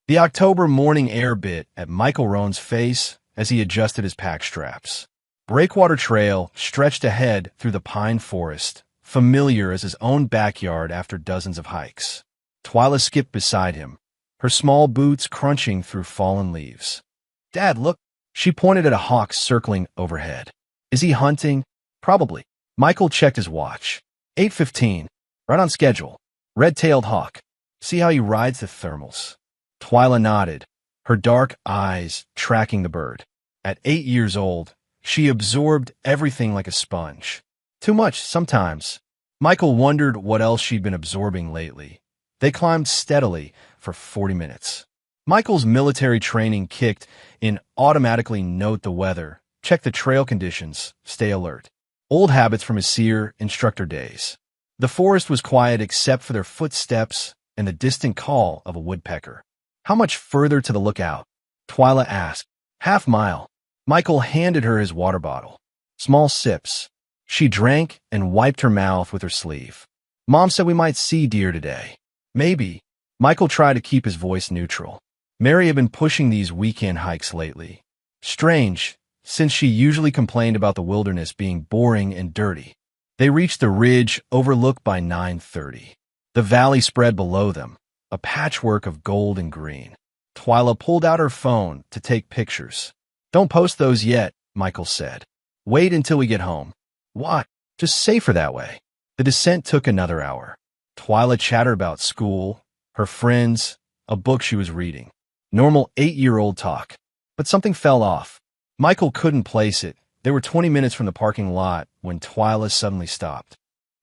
The October morning air bit at Michael Roan's face as he adjusted his pack straps. Breakwater Trail stretched ahead through the pine forest, familiar as his own backyard after dozens of hikes. Twyla skipped beside him, her small boots crunching through fallen leaves. "Dad, look!" She pointed at a hawk circling overhead. "Is he hunting?" "Probably." Michael checked his watch. 8:15. Right on schedule. Red-tailed hawk. See how he rides the thermals. Twyla nodded, her dark eyes tracking the bird. At 8 years old, she absorbed everything like a sponge. Too much, sometimes. Michael wondered what else she'd been absorbing lately. They climbed steadily for 40 minutes. Michael's military training kicked in automatically note the weather, check the trail conditions, stay alert. Old habits from his SEER instructor days. The forest was quiet except for their footsteps and the distant call of a woodpecker. "How much further to the lookout?" Twyla asked. "Half-mile." Michael handed her his water bottle. Small sips. She drank and wiped her mouth with her sleeve. "Mom said we might see deer today." "Maybe." Michael tried to keep his voice neutral. Mary had been pushing these weekend hikes lately. Strange, since she usually complained about the wilderness being boring and dirty. They reached the ridge overlooked by 9:30. The valley spread below them, a patchwork of gold and green. Twyla pulled out her phone to take pictures. "Don't post those yet," Michael said. "Wait until we get home." "Why? Just safer that way." The descent took another hour. Twyla chattered about school, her friends, a book she was reading. Normal 8-year-old talk. But something fell off. Michael couldn't place it. They were 20 minutes from the parking lot when Twyla suddenly stopped.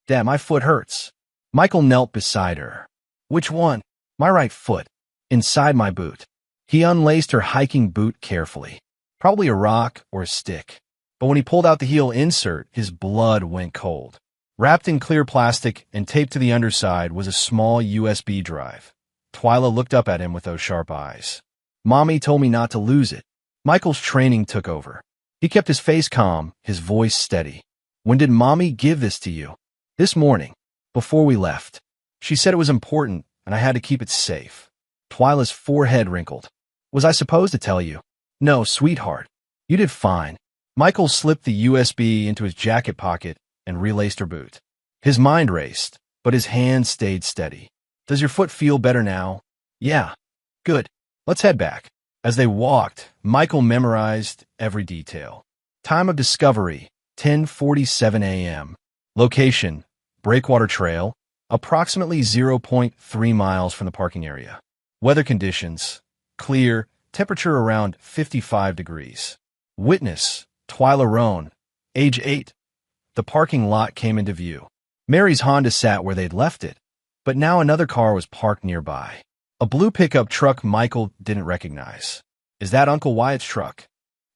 "Dad, my foot hurts." Michael knelt beside her. "Which one?" "My right foot. Inside my boot." He unlaced her hiking boot carefully. Probably a rock or a stick. But when he pulled out the heel insert, his blood went cold. Wrapped in clear plastic and taped to the underside was a small USB drive. Twyla looked up at him with those sharp eyes. "Mommy told me not to lose it." Michael's training took over. He kept his face calm, his voice steady. "When did Mommy give this to you?" "This morning, before we left. She said it was important, and I had to keep it safe." Twyla's forehead wrinkled. "Was I supposed to tell you?" "No, sweetheart. You did fine." Michael slipped the USB into his jacket pocket and relaced her boot. His mind raced, but his hand stayed steady. "Does your foot feel better now?" "Yeah." "Good. Let's head back." As they walked, Michael memorized every detail. Time of discovery, 10:47 a.m. Location, Breakwater Trail, approximately 0.3 miles from the parking area. Weather conditions, clear, temperature around 55 degrees. Witness, Twyla Roan, age 8. The parking lot came into view. Mary's Honda sat where they'd left it, but now another car was parked nearby. A blue pickup truck Michael didn't recognize. "Is that Uncle Wyatt's truck?"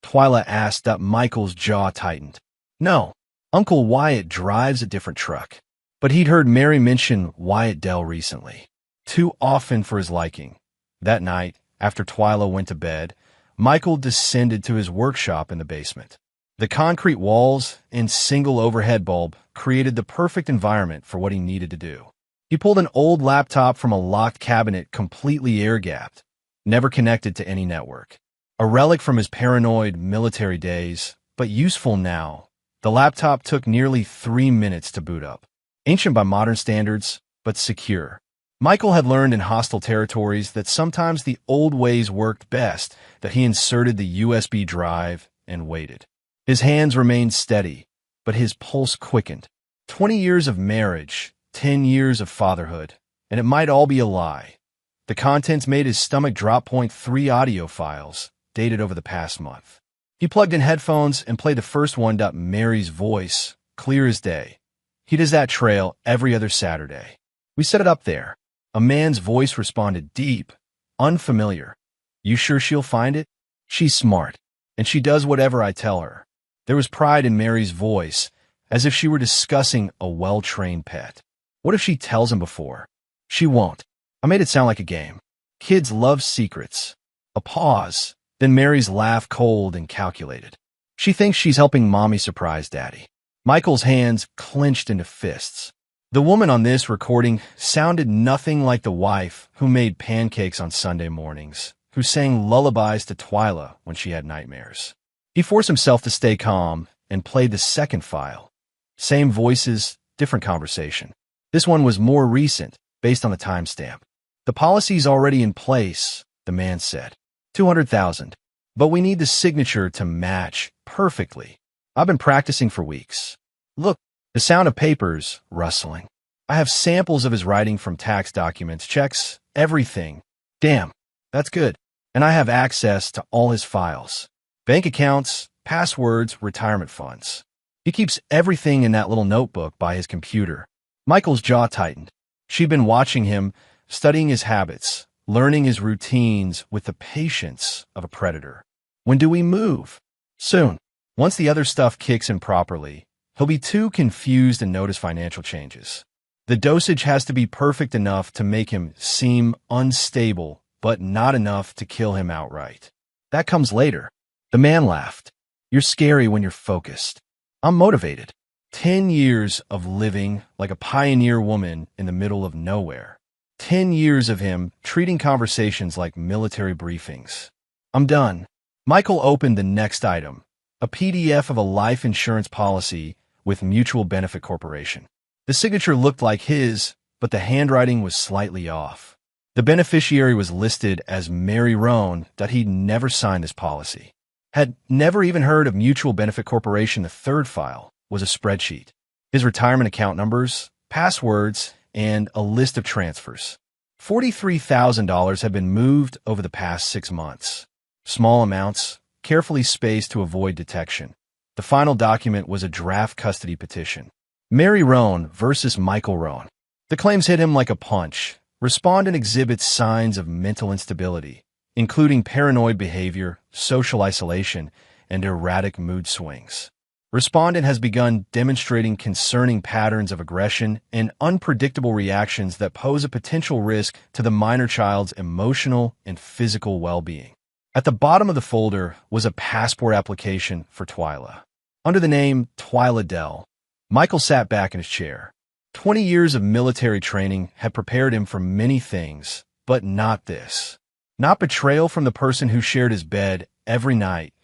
Twyla asked up. Michael's jaw tightened. "No, Uncle Wyatt drives a different truck." But he'd heard Mary mention Wyatt Dell recently. Too often for his liking. That night, after Twyla went to bed, Michael descended to his workshop in the basement. The concrete walls and single overhead bulb created the perfect environment for what he needed to do. He pulled an old laptop from a locked cabinet completely air-gapped, never connected to any network. A relic from his paranoid military days, but useful now. The laptop took nearly 3 minutes to boot up. Ancient by modern standards, but secure. Michael had learned in hostile territories that sometimes the old ways worked best, that he inserted the USB drive and waited. His hands remained steady, but his pulse quickened. 20 years of marriage, 10 years of fatherhood, and it might all be a lie. The contents made his stomach drop. 3 audio files, dated over the past month. He plugged in headphones and played the first one. Mary's voice, clear as day. He does that trail every other Saturday. We set it up there. A man's voice responded, deep, unfamiliar. "You sure she'll find it? She's smart, and she does whatever I tell her." There was pride in Mary's voice, as if she were discussing a well-trained pet. "What if she tells him before?" "She won't." I made it sound like a game. Kids love secrets. A pause, then Mary's laugh, cold and calculated. "She thinks she's helping Mommy surprise Daddy." Michael's hands clenched into fists. The woman on this recording sounded nothing like the wife who made pancakes on Sunday mornings, who sang lullabies to Twyla when she had nightmares. He forced himself to stay calm and played the second file. Same voices, different conversation. This one was more recent, based on the timestamp. The policy's already in place, the man said. $200,000. But we need the signature to match perfectly. I've been practicing for weeks. Look, the sound of papers rustling. I have samples of his writing from tax documents, checks, everything. Damn, that's good. And I have access to all his files. Bank accounts, passwords, retirement funds. He keeps everything in that little notebook by his computer. Michael's jaw tightened. She'd been watching him, studying his habits, learning his routines with the patience of a predator. When do we move? Soon. Once the other stuff kicks in properly, he'll be too confused to notice financial changes. The dosage has to be perfect enough to make him seem unstable, but not enough to kill him outright. That comes later. The man laughed. You're scary when you're focused. I'm motivated. 10 years of living like a pioneer woman in the middle of nowhere. 10 years of him treating conversations like military briefings. I'm done. Michael opened the next item, a PDF of a life insurance policy with Mutual Benefit Corporation. The signature looked like his, but the handwriting was slightly off. The beneficiary was listed as Mary Roan, that he'd never signed this policy. Had never even heard of Mutual Benefit Corporation. The third file was a spreadsheet. His retirement account numbers, passwords, and a list of transfers. $43,000 had been moved over the past 6 months. Small amounts, carefully spaced to avoid detection. The final document was a draft custody petition. Mary Roan versus Michael Roan. The claims hit him like a punch. Respondent exhibits signs of mental instability, including paranoid behavior, social isolation, and erratic mood swings. Respondent has begun demonstrating concerning patterns of aggression and unpredictable reactions that pose a potential risk to the minor child's emotional and physical well-being. At the bottom of the folder was a passport application for Twyla. Under the name Twyla Dell, Michael sat back in his chair. 20 years of military training had prepared him for many things, but not this. Not betrayal from the person who shared his bed every night.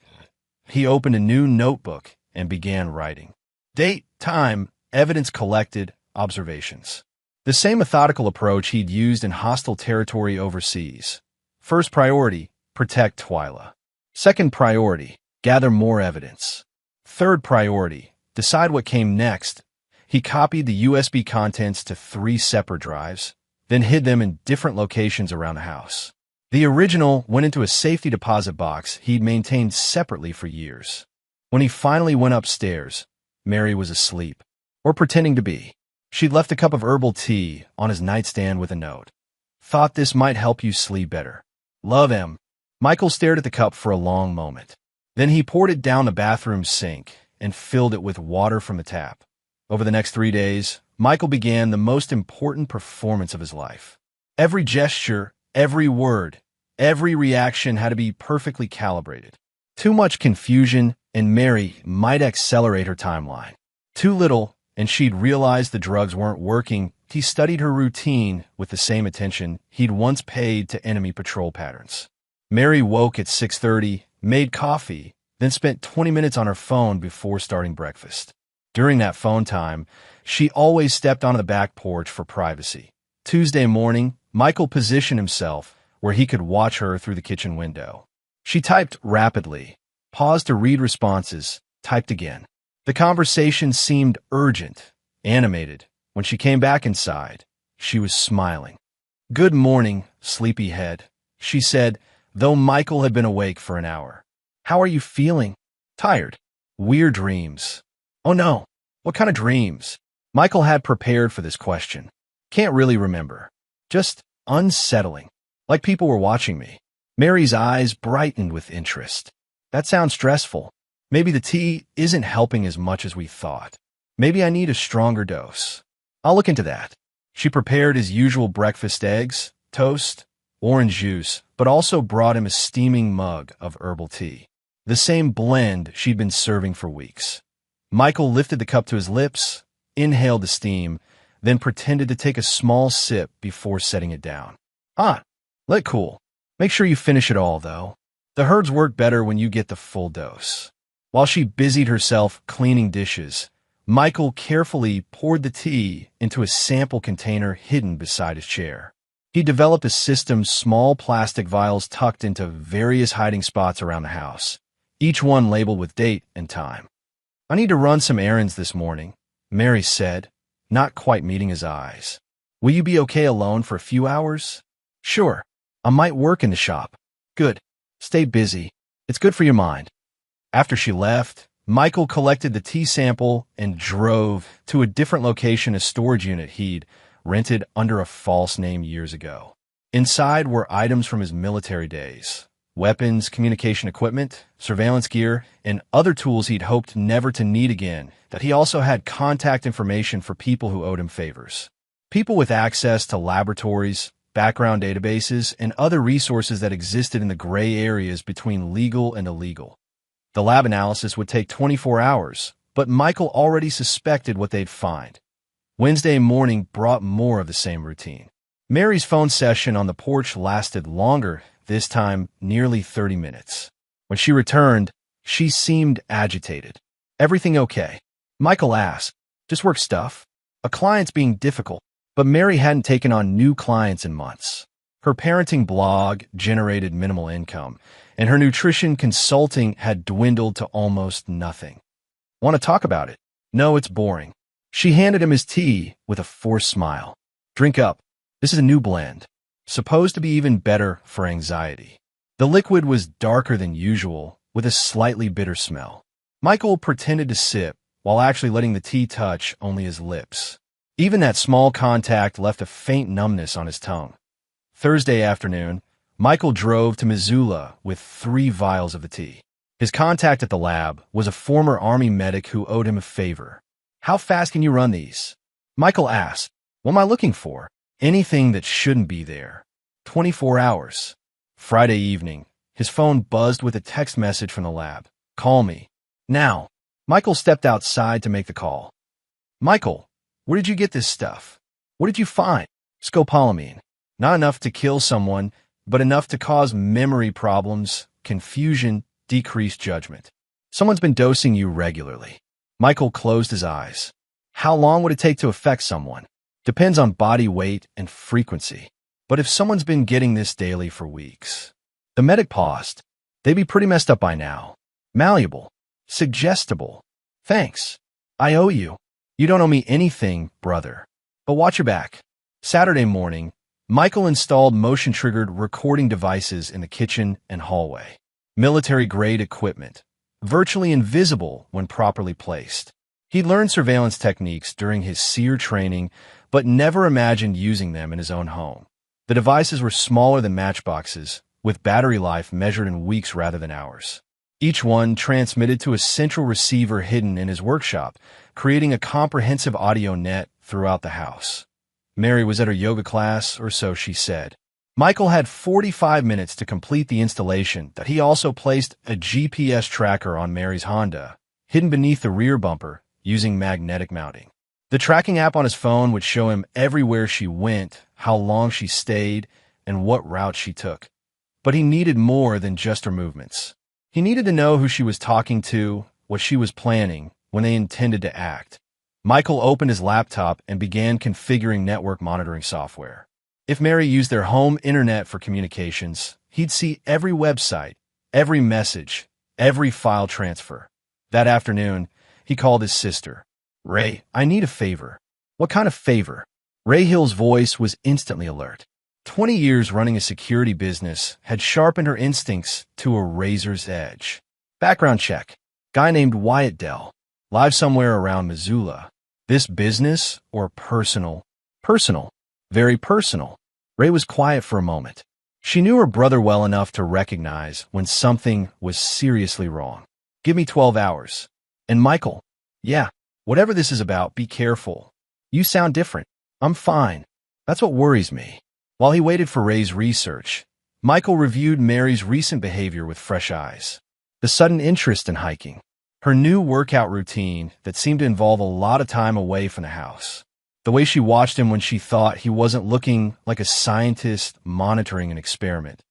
He opened a new notebook and began writing. Date, time, evidence collected, observations. The same methodical approach he'd used in hostile territory overseas. First priority, protect Twyla. Second priority, gather more evidence. Third priority, decide what came next. He copied the USB contents to 3 separate drives, then hid them in different locations around the house. The original went into a safety deposit box he'd maintained separately for years. When he finally went upstairs, Mary was asleep, or pretending to be. She'd left a cup of herbal tea on his nightstand with a note. Thought this might help you sleep better. Love, M. Michael stared at the cup for a long moment. Then he poured it down the bathroom sink and filled it with water from the tap. Over the next 3 days, Michael began the most important performance of his life. Every gesture, every word, every reaction had to be perfectly calibrated. Too much confusion, and Mary might accelerate her timeline. Too little, and she'd realized the drugs weren't working. He studied her routine with the same attention he'd once paid to enemy patrol patterns. Mary woke at 6:30, made coffee, then spent 20 minutes on her phone before starting breakfast. During that phone time, she always stepped onto the back porch for privacy. Tuesday morning, Michael positioned himself where he could watch her through the kitchen window. She typed rapidly, paused to read responses, typed again. The conversation seemed urgent, animated. When she came back inside, she was smiling. Good morning, sleepyhead, she said, though Michael had been awake for an hour. How are you feeling? Tired. Weird dreams. Oh no, what kind of dreams? Michael had prepared for this question. Can't really remember. Just unsettling. Like people were watching me. Mary's eyes brightened with interest. That sounds stressful. Maybe the tea isn't helping as much as we thought. Maybe I need a stronger dose. I'll look into that. She prepared his usual breakfast: eggs, toast, orange juice, but also brought him a steaming mug of herbal tea. The same blend she'd been serving for weeks. Michael lifted the cup to his lips, inhaled the steam, then pretended to take a small sip before setting it down. Let it cool. Make sure you finish it all, though. The herbs work better when you get the full dose. While she busied herself cleaning dishes, Michael carefully poured the tea into a sample container hidden beside his chair. He developed a system, small plastic vials tucked into various hiding spots around the house, each one labeled with date and time. "I need to run some errands this morning," Mary said, not quite meeting his eyes. "Will you be okay alone for a few hours?" "Sure. I might work in the shop." "Good. Stay busy. It's good for your mind." After she left, Michael collected the tea sample and drove to a different location, a storage unit he'd rented under a false name years ago. Inside were items from his military days: weapons, communication equipment, surveillance gear, and other tools he'd hoped never to need again. That he also had contact information for people who owed him favors. People with access to laboratories, background databases, and other resources that existed in the gray areas between legal and illegal. The lab analysis would take 24 hours, but Michael already suspected what they'd find. Wednesday morning brought more of the same routine. Mary's phone session on the porch lasted longer, this time nearly 30 minutes. When she returned, she seemed agitated. "Everything okay?" Michael asked. "Just work stuff. A client's being difficult." But Mary hadn't taken on new clients in months. Her parenting blog generated minimal income, and her nutrition consulting had dwindled to almost nothing. "Want to talk about it?" "No, it's boring." She handed him his tea with a forced smile. "Drink up. This is a new blend, supposed to be even better for anxiety." The liquid was darker than usual, with a slightly bitter smell. Michael pretended to sip, while actually letting the tea touch only his lips. Even that small contact left a faint numbness on his tongue. Thursday afternoon, Michael drove to Missoula with 3 vials of the tea. His contact at the lab was a former Army medic who owed him a favor. "How fast can you run these?" Michael asked. "What am I looking for?" "Anything that shouldn't be there." 24 hours. Friday evening, his phone buzzed with a text message from the lab. "Call me. Now." Michael stepped outside to make the call. "Michael, where did you get this stuff? What did you find?" "Scopolamine. Not enough to kill someone, but enough to cause memory problems, confusion, decreased judgment. Someone's been dosing you regularly." Michael closed his eyes. "How long would it take to affect someone?" "Depends on body weight and frequency. But if someone's been getting this daily for weeks." The medic paused. "They'd be pretty messed up by now. Malleable. Suggestible. Thanks. I owe you." "You don't owe me anything, brother. But watch your back." Saturday morning, Michael installed motion-triggered recording devices in the kitchen and hallway. Military-grade equipment, virtually invisible when properly placed. He learned surveillance techniques during his SEER training, but never imagined using them in his own home. The devices were smaller than matchboxes, with battery life measured in weeks rather than hours. Each one transmitted to a central receiver hidden in his workshop, creating a comprehensive audio net throughout the house. Mary was at her yoga class, or so she said. Michael had 45 minutes to complete the installation that he also placed a GPS tracker on Mary's Honda, hidden beneath the rear bumper, using magnetic mounting. The tracking app on his phone would show him everywhere she went, how long she stayed, and what route she took. But he needed more than just her movements. He needed to know who she was talking to, what she was planning, when they intended to act. Michael opened his laptop and began configuring network monitoring software. If Mary used their home internet for communications, he'd see every website, every message, every file transfer. That afternoon, he called his sister. "Ray, I need a favor." "What kind of favor?" Ray Hill's voice was instantly alert. 20 years running a security business had sharpened her instincts to a razor's edge. "Background check. Guy named Wyatt Dell. Lives somewhere around Missoula." "This business or personal?" "Personal. Very personal." Ray was quiet for a moment. She knew her brother well enough to recognize when something was seriously wrong. "Give me 12 hours. And Michael, yeah, whatever this is about, be careful. You sound different." "I'm fine. That's what worries me." While he waited for Ray's research, Michael reviewed Mary's recent behavior with fresh eyes. The sudden interest in hiking. Her new workout routine that seemed to involve a lot of time away from the house. The way she watched him when she thought he wasn't looking like a scientist monitoring an experiment.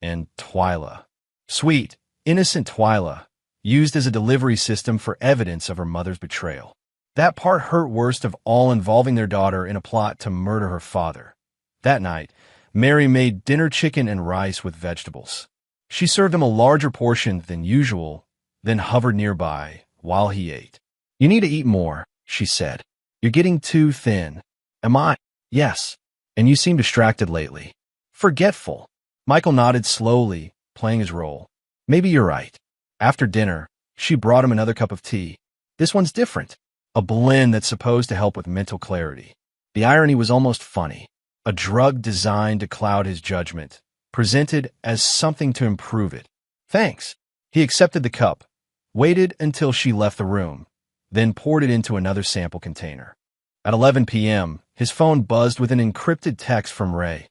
And Twyla. Sweet, innocent Twyla, used as a delivery system for evidence of her mother's betrayal. That part hurt worst of all, involving their daughter in a plot to murder her father. That night, Mary made dinner chicken and rice with vegetables. She served him a larger portion than usual, then hovered nearby while he ate. "You need to eat more," she said. "You're getting too thin." "Am I?" "Yes. And you seem distracted lately." "Forgetful." Michael nodded slowly, playing his role. "Maybe you're right." After dinner, she brought him another cup of tea. This one's different. A blend that's supposed to help with mental clarity. The irony was almost funny. A drug designed to cloud his judgment, presented as something to improve it. "Thanks." He accepted the cup, waited until she left the room, then poured it into another sample container. At 11 p.m., his phone buzzed with an encrypted text from Ray.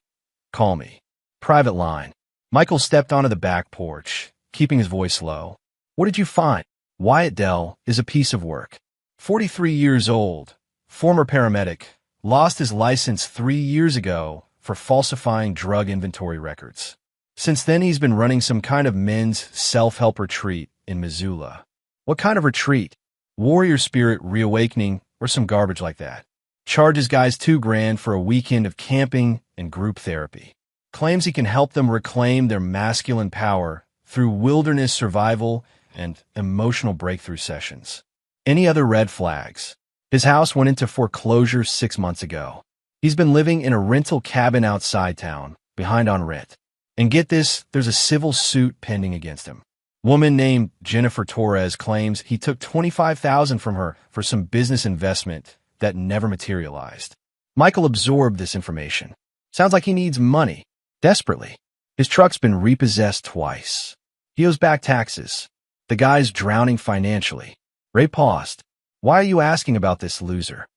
"Call me." Private line. Michael stepped onto the back porch, keeping his voice low. "What did you find?" Wyatt Dell is a piece of work. 43 years old, former paramedic, lost his license 3 years ago for falsifying drug inventory records. Since then, he's been running some kind of men's self-help retreat in Missoula. What kind of retreat? Warrior Spirit Reawakening or some garbage like that. Charges guys $2,000 for a weekend of camping and group therapy. Claims he can help them reclaim their masculine power through wilderness survival and emotional breakthrough sessions. Any other red flags? His house went into foreclosure 6 months ago. He's been living in a rental cabin outside town, behind on rent. And get this, there's a civil suit pending against him. Woman named Jennifer Torres claims he took $25,000 from her for some business investment that never materialized. Michael absorbed this information. Sounds like he needs money, desperately. His truck's been repossessed twice. He owes back taxes. The guy's drowning financially. Ray paused. "Why are you asking about this loser?"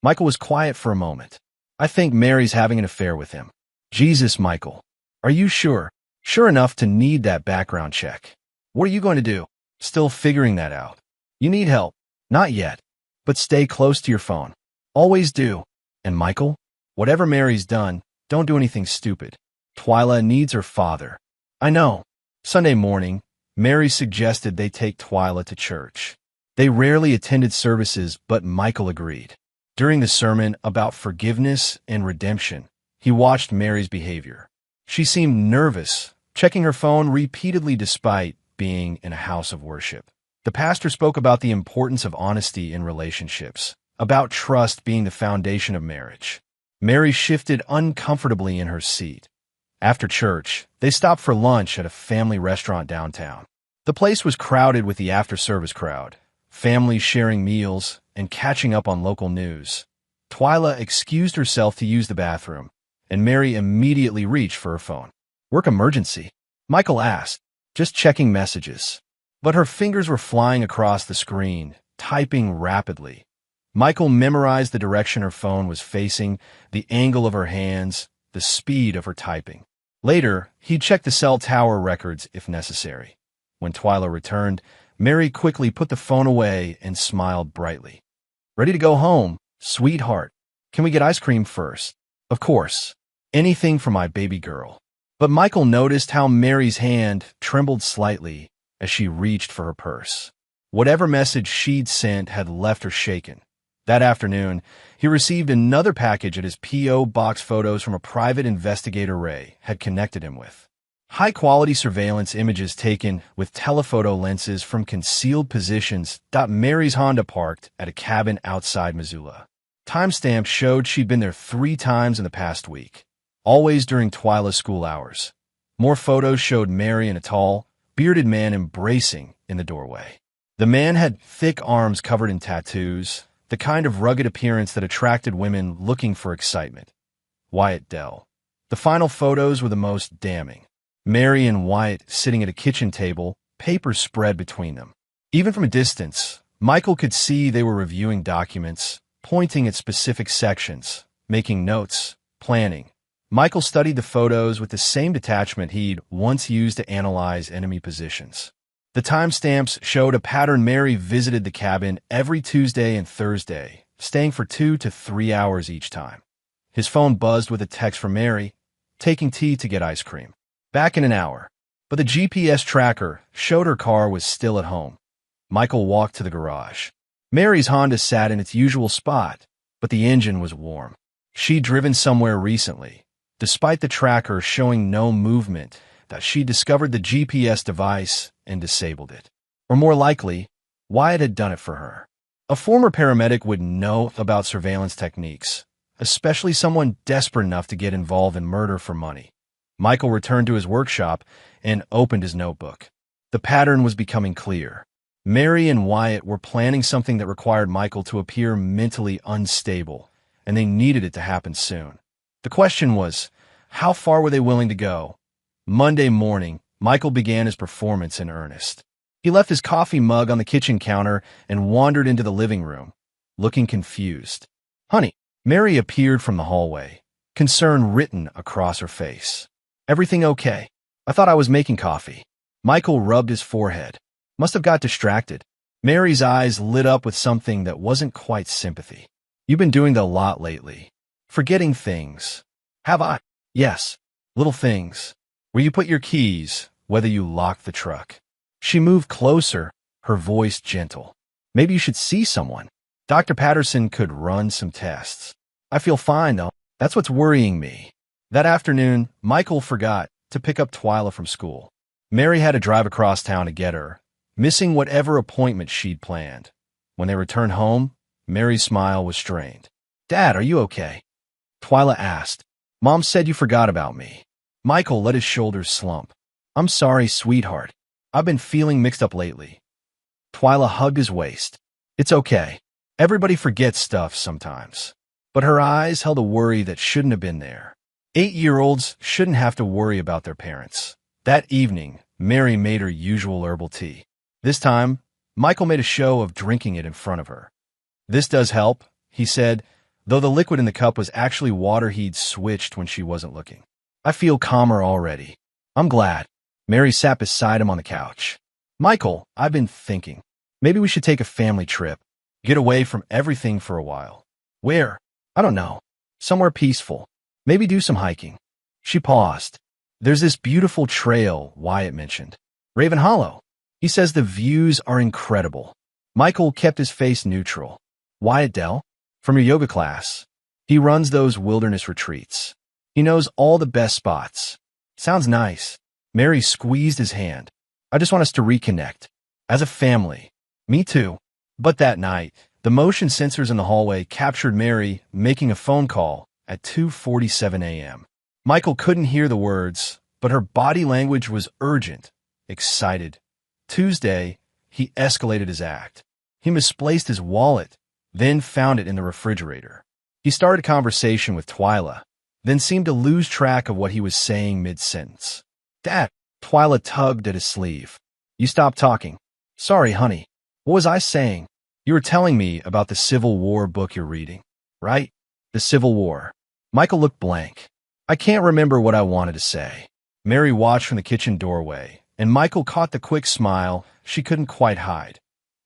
Michael was quiet for a moment. "I think Mary's having an affair with him." "Jesus, Michael. Are you sure? Sure enough to need that background check. What are you going to do?" "Still figuring that out." "You need help?" "Not yet. But stay close to your phone. Always do." "And Michael? Whatever Mary's done, don't do anything stupid. Twyla needs her father." "I know." Sunday morning, Mary suggested they take Twyla to church. They rarely attended services, but Michael agreed. During the sermon about forgiveness and redemption, he watched Mary's behavior. She seemed nervous, checking her phone repeatedly despite being in a house of worship. The pastor spoke about the importance of honesty in relationships, about trust being the foundation of marriage. Mary shifted uncomfortably in her seat. After church, they stopped for lunch at a family restaurant downtown. The place was crowded with the after-service crowd, families sharing meals and catching up on local news. Twyla excused herself to use the bathroom, and Mary immediately reached for her phone. "Work emergency?" Michael asked, "Just checking messages." But her fingers were flying across the screen, typing rapidly. Michael memorized the direction her phone was facing, the angle of her hands, the speed of her typing. Later, he'd check the cell tower records if necessary. When Twyla returned, Mary quickly put the phone away and smiled brightly. "Ready to go home, sweetheart. Can we get ice cream first?" "Of course. Anything for my baby girl." But Michael noticed how Mary's hand trembled slightly as she reached for her purse. Whatever message she'd sent had left her shaken. That afternoon, he received another package at his P.O. box. Photos from a private investigator Ray had connected him with. High-quality surveillance images taken with telephoto lenses from concealed positions. Mary's Honda parked at a cabin outside Missoula. Timestamps showed she'd been there 3 times in the past week, always during Twyla's school hours. More photos showed Mary and a tall, bearded man embracing in the doorway. The man had thick arms covered in tattoos, the kind of rugged appearance that attracted women looking for excitement. Wyatt Dell. The final photos were the most damning. Mary and Wyatt sitting at a kitchen table, papers spread between them. Even from a distance, Michael could see they were reviewing documents, pointing at specific sections, making notes, planning. Michael studied the photos with the same detachment he'd once used to analyze enemy positions. The timestamps showed a pattern. Mary visited the cabin every Tuesday and Thursday, staying for 2 to 3 hours each time. His phone buzzed with a text from Mary, taking tea to get ice cream. Back in an hour. But the GPS tracker showed her car was still at home. Michael walked to the garage. Mary's Honda sat in its usual spot, but the engine was warm. She'd driven somewhere recently. Despite the tracker showing no movement, that she discovered the GPS device and disabled it. Or more likely, Wyatt had done it for her. A former paramedic would know about surveillance techniques, especially someone desperate enough to get involved in murder for money. Michael returned to his workshop and opened his notebook. The pattern was becoming clear. Mary and Wyatt were planning something that required Michael to appear mentally unstable, and they needed it to happen soon. The question was, how far were they willing to go? Monday morning, Michael began his performance in earnest. He left his coffee mug on the kitchen counter and wandered into the living room, looking confused. "Honey," Mary appeared from the hallway, concern written across her face. "Everything okay? I thought I was making coffee." Michael rubbed his forehead. Must have got distracted. Mary's eyes lit up with something that wasn't quite sympathy. "You've been doing that a lot lately. Forgetting things." "Have I?" "Yes. Little things. Where you put your keys, whether you locked the truck." She moved closer, her voice gentle. "Maybe you should see someone. Dr. Patterson could run some tests." "I feel fine, though. That's what's worrying me." That afternoon, Michael forgot to pick up Twyla from school. Mary had to drive across town to get her, missing whatever appointment she'd planned. When they returned home, Mary's smile was strained. "Dad, are you okay?" Twyla asked. "Mom said you forgot about me." Michael let his shoulders slump. "I'm sorry, sweetheart. I've been feeling mixed up lately." Twyla hugged his waist. "It's okay. Everybody forgets stuff sometimes." But her eyes held a worry that shouldn't have been there. 8-year-olds shouldn't have to worry about their parents. That evening, Mary made her usual herbal tea. This time, Michael made a show of drinking it in front of her. "This does help," he said, though the liquid in the cup was actually water he'd switched when she wasn't looking. "I feel calmer already." "I'm glad." Mary sat beside him on the couch. "Michael, I've been thinking. Maybe we should take a family trip. Get away from everything for a while." "Where?" "I don't know. Somewhere peaceful. Maybe do some hiking." She paused. "There's this beautiful trail Wyatt mentioned. Raven Hollow. He says the views are incredible." Michael kept his face neutral. "Wyatt Dell? From your yoga class. He runs those wilderness retreats. He knows all the best spots." "Sounds nice." Mary squeezed his hand. "I just want us to reconnect. As a family." "Me too." But that night, the motion sensors in the hallway captured Mary making a phone call at 2:47 a.m. Michael couldn't hear the words, but her body language was urgent, excited. Tuesday, he escalated his act. He misplaced his wallet, then found it in the refrigerator. He started a conversation with Twyla, then seemed to lose track of what he was saying mid-sentence. "Dad," Twyla tugged at his sleeve. "You stopped talking." "Sorry, honey. What was I saying?" "You were telling me about the Civil War book you're reading, right?" "The Civil War." Michael looked blank. "I can't remember what I wanted to say." Mary watched from the kitchen doorway, and Michael caught the quick smile she couldn't quite hide.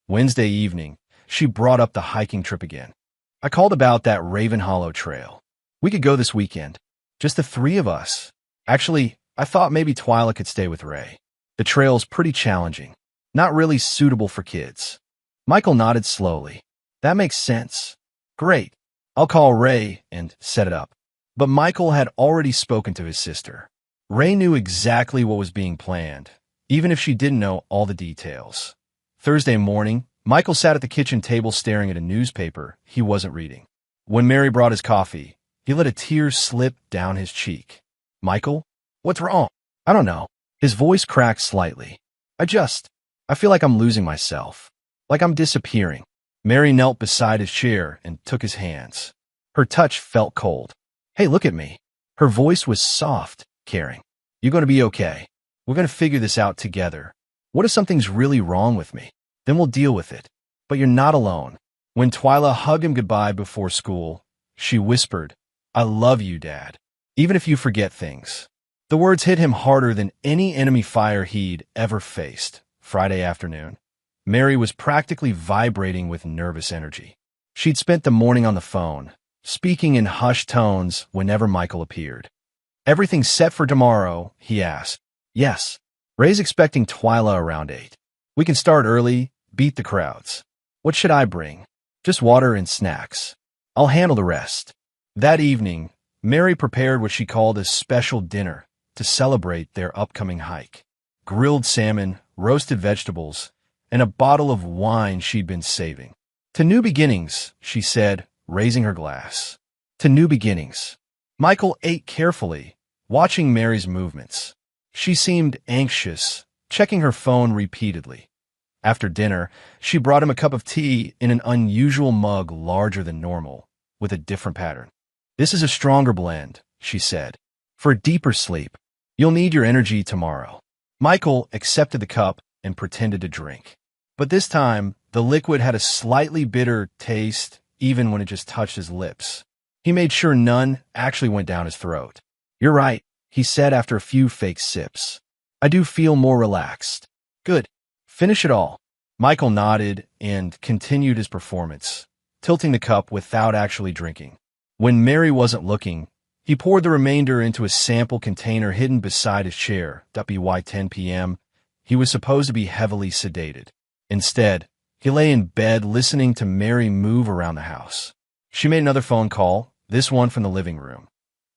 Wednesday evening, she brought up the hiking trip again. "I called about that Raven Hollow trail. We could go this weekend. Just the 3 of us. Actually, I thought maybe Twyla could stay with Ray. The trail's pretty challenging. Not really suitable for kids." Michael nodded slowly. "That makes sense. Great. I'll call Ray and set it up." But Michael had already spoken to his sister. Ray knew exactly what was being planned, even if she didn't know all the details. Thursday morning, Michael sat at the kitchen table staring at a newspaper he wasn't reading. When Mary brought his coffee, he let a tear slip down his cheek. "Michael? What's wrong?" "I don't know." His voice cracked slightly. I feel like I'm losing myself. Like I'm disappearing." Mary knelt beside his chair and took his hands. Her touch felt cold. "Hey, look at me." Her voice was soft, caring. "You're going to be okay. We're going to figure this out together. What if something's really wrong with me? Then we'll deal with it. But you're not alone." When Twyla hugged him goodbye before school, she whispered, "I love you, Dad, even if you forget things." The words hit him harder than any enemy fire he'd ever faced. Friday afternoon, Mary was practically vibrating with nervous energy. She'd spent the morning on the phone, speaking in hushed tones whenever Michael appeared. "Everything set for tomorrow?" he asked. "Yes." "Ray's expecting Twyla around 8. We can start early, beat the crowds." "What should I bring?" "Just water and snacks. I'll handle the rest." That evening, Mary prepared what she called a special dinner to celebrate their upcoming hike. Grilled salmon, roasted vegetables, and a bottle of wine she'd been saving. "To new beginnings," she said, raising her glass. "To new beginnings." Michael ate carefully, watching Mary's movements. She seemed anxious, checking her phone repeatedly. After dinner, she brought him a cup of tea in an unusual mug larger than normal, with a different pattern. "This is a stronger blend," she said. "For a deeper sleep. You'll need your energy tomorrow." Michael accepted the cup and pretended to drink. But this time, the liquid had a slightly bitter taste, even when it just touched his lips. He made sure none actually went down his throat. "You're right," he said after a few fake sips. "I do feel more relaxed." "Good. Finish it all." Michael nodded and continued his performance, tilting the cup without actually drinking. When Mary wasn't looking, he poured the remainder into a sample container hidden beside his chair. By 10 p.m., he was supposed to be heavily sedated. Instead, he lay in bed listening to Mary move around the house. She made another phone call, this one from the living room.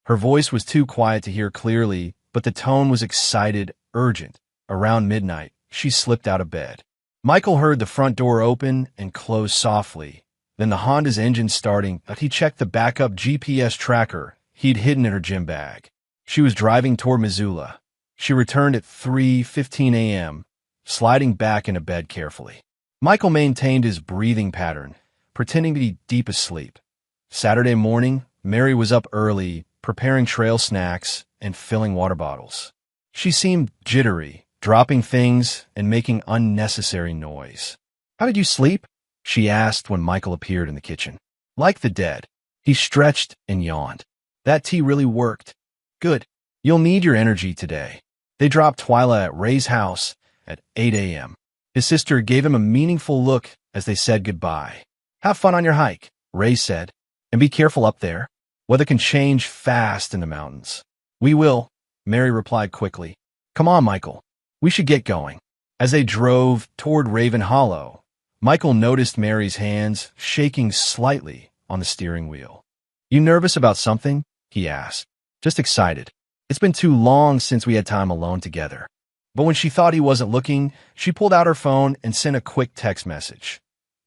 Her voice was too quiet to hear clearly, but the tone was excited, urgent. Around midnight, she slipped out of bed. Michael heard the front door open and close softly, then the Honda's engine starting, but he checked the backup GPS tracker he'd hidden in her gym bag. She was driving toward Missoula. She returned at 3:15 a.m., sliding back into bed carefully. Michael maintained his breathing pattern, pretending to be deep asleep. Saturday morning, Mary was up early, preparing trail snacks and filling water bottles. She seemed jittery, dropping things and making unnecessary noise. "How did you sleep?" she asked when Michael appeared in the kitchen. "Like the dead." He stretched and yawned. "That tea really worked." "Good. You'll need your energy today." They dropped Twyla at Ray's house at 8 a.m. His sister gave him a meaningful look as they said goodbye. "Have fun on your hike," Ray said, "and be careful up there. Weather can change fast in the mountains." "We will," Mary replied quickly. "Come on, Michael. We should get going." As they drove toward Raven Hollow, Michael noticed Mary's hands shaking slightly on the steering wheel. "You nervous about something?" he asked. "Just excited. It's been too long since we had time alone together." But when she thought he wasn't looking, she pulled out her phone and sent a quick text message.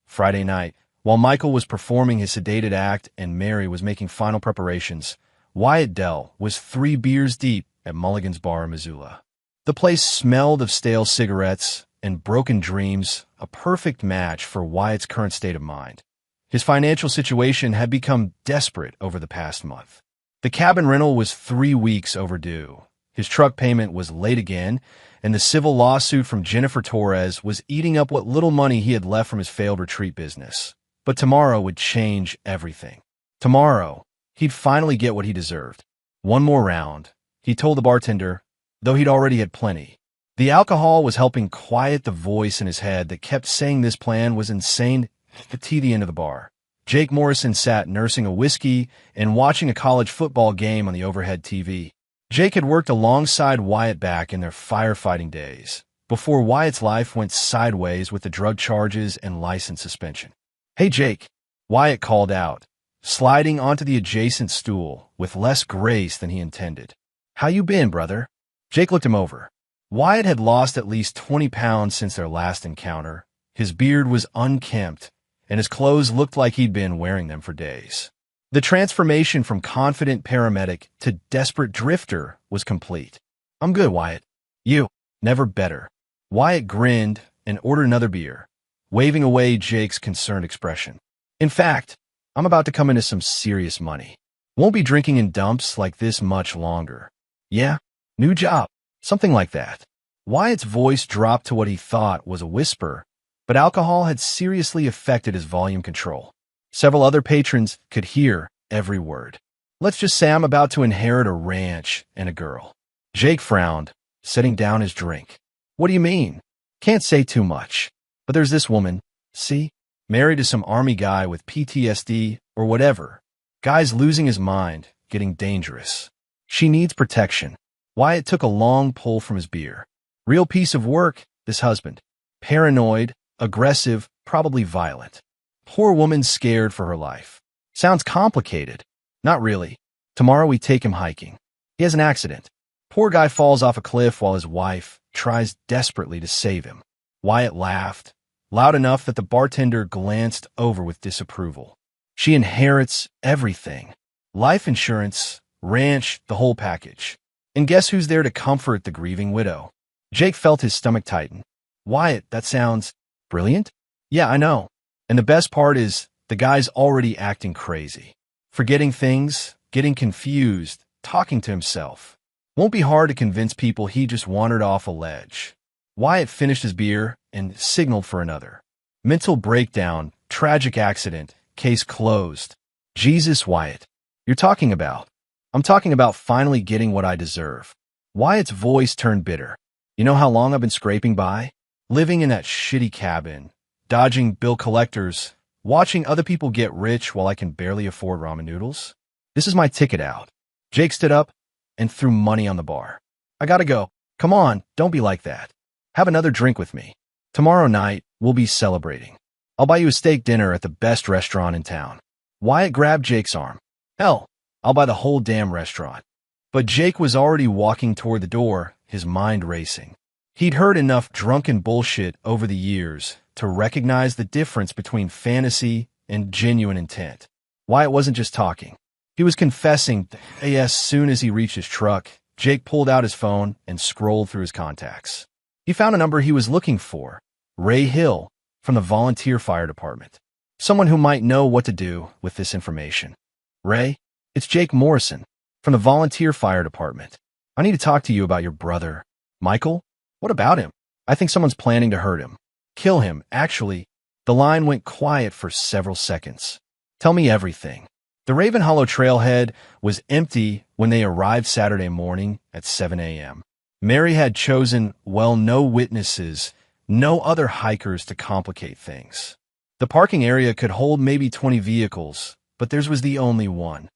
Friday night, while Michael was performing his sedated act and Mary was making final preparations, Wyatt Dell was 3 beers deep at Mulligan's Bar in Missoula. The place smelled of stale cigarettes and broken dreams, a perfect match for Wyatt's current state of mind. His financial situation had become desperate over the past month. The cabin rental was 3 weeks overdue. His truck payment was late again, and the civil lawsuit from Jennifer Torres was eating up what little money he had left from his failed retreat business. But tomorrow would change everything. Tomorrow, he'd finally get what he deserved. One more round, he told the bartender, though he'd already had plenty. The alcohol was helping quiet the voice in his head that kept saying this plan was insane. At the end of the bar, Jake Morrison sat nursing a whiskey and watching a college football game on the overhead TV. Jake had worked alongside Wyatt back in their firefighting days, before Wyatt's life went sideways with the drug charges and license suspension. "Hey, Jake," Wyatt called out, sliding onto the adjacent stool with less grace than he intended. "How you been, brother?" Jake looked him over. Wyatt had lost at least 20 pounds since their last encounter. His beard was unkempt, and his clothes looked like he'd been wearing them for days. The transformation from confident paramedic to desperate drifter was complete. "I'm good, Wyatt." "You?" "Never better." Wyatt grinned and ordered another beer, waving away Jake's concerned expression. "In fact, I'm about to come into some serious money. Won't be drinking in dumps like this much longer." "Yeah? New job?" "Something like that." Wyatt's voice dropped to what he thought was a whisper, but alcohol had seriously affected his volume control. Several other patrons could hear every word. "Let's just say I'm about to inherit a ranch and a girl." Jake frowned, setting down his drink. "What do you mean?" "Can't say too much. But there's this woman. See? Married to some army guy with PTSD or whatever. Guy's losing his mind, getting dangerous. She needs protection. Wyatt took a long pull from his beer. Real piece of work, this husband. Paranoid, aggressive, probably violent. Poor woman scared for her life. Sounds complicated. Not really. Tomorrow we take him hiking. He has an accident. Poor guy falls off a cliff while his wife tries desperately to save him. Wyatt laughed, loud enough that the bartender glanced over with disapproval. She inherits everything. Life insurance, ranch, the whole package. And guess who's there to comfort the grieving widow? Jake felt his stomach tighten. Wyatt, that sounds brilliant? Yeah, I know. And the best part is, the guy's already acting crazy. Forgetting things, getting confused, talking to himself. Won't be hard to convince people he just wandered off a ledge. Wyatt finished his beer and signaled for another. Mental breakdown, tragic accident, case closed. Jesus, Wyatt. You're talking about? I'm talking about finally getting what I deserve. Wyatt's voice turned bitter. You know how long I've been scraping by? Living in that shitty cabin, dodging bill collectors, watching other people get rich while I can barely afford ramen noodles? This is my ticket out. Jake stood up and threw money on the bar. I gotta go. Come on, don't be like that. Have another drink with me. Tomorrow night, we'll be celebrating. I'll buy you a steak dinner at the best restaurant in town. Wyatt grabbed Jake's arm. Hell, I'll buy the whole damn restaurant. But Jake was already walking toward the door, his mind racing. He'd heard enough drunken bullshit over the years to recognize the difference between fantasy and genuine intent. Wyatt wasn't just talking. He was confessing. As soon as he reached his truck, Jake pulled out his phone and scrolled through his contacts. He found a number he was looking for. Ray Hill, from the volunteer fire department. Someone who might know what to do with this information. Ray, it's Jake Morrison, from the volunteer fire department. I need to talk to you about your brother. Michael? What about him? I think someone's planning to hurt him. Kill him, actually. The line went quiet for several seconds. Tell me everything. The Raven Hollow trailhead was empty when they arrived Saturday morning at 7 a.m. Mary had chosen, no witnesses, no other hikers to complicate things. The parking area could hold maybe 20 vehicles, but theirs was the only one.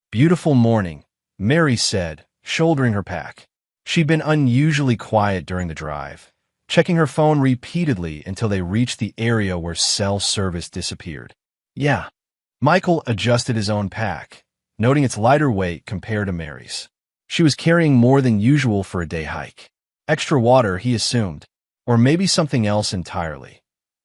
Beautiful morning, Mary said, shouldering her pack. She'd been unusually quiet during the drive, checking her phone repeatedly until they reached the area where cell service disappeared. Yeah. Michael adjusted his own pack, noting its lighter weight compared to Mary's. She was carrying more than usual for a day hike. Extra water, he assumed, or maybe something else entirely.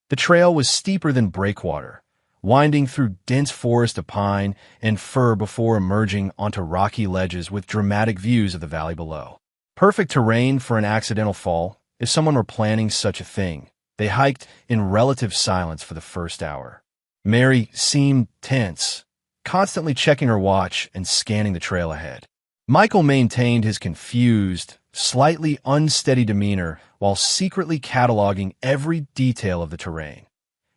The trail was steeper than breakwater, winding through dense forest of pine and fir before emerging onto rocky ledges with dramatic views of the valley below. Perfect terrain for an accidental fall, if someone were planning such a thing. They hiked in relative silence for the first hour. Mary seemed tense, constantly checking her watch and scanning the trail ahead. Michael maintained his confused, slightly unsteady demeanor while secretly cataloging every detail of the terrain.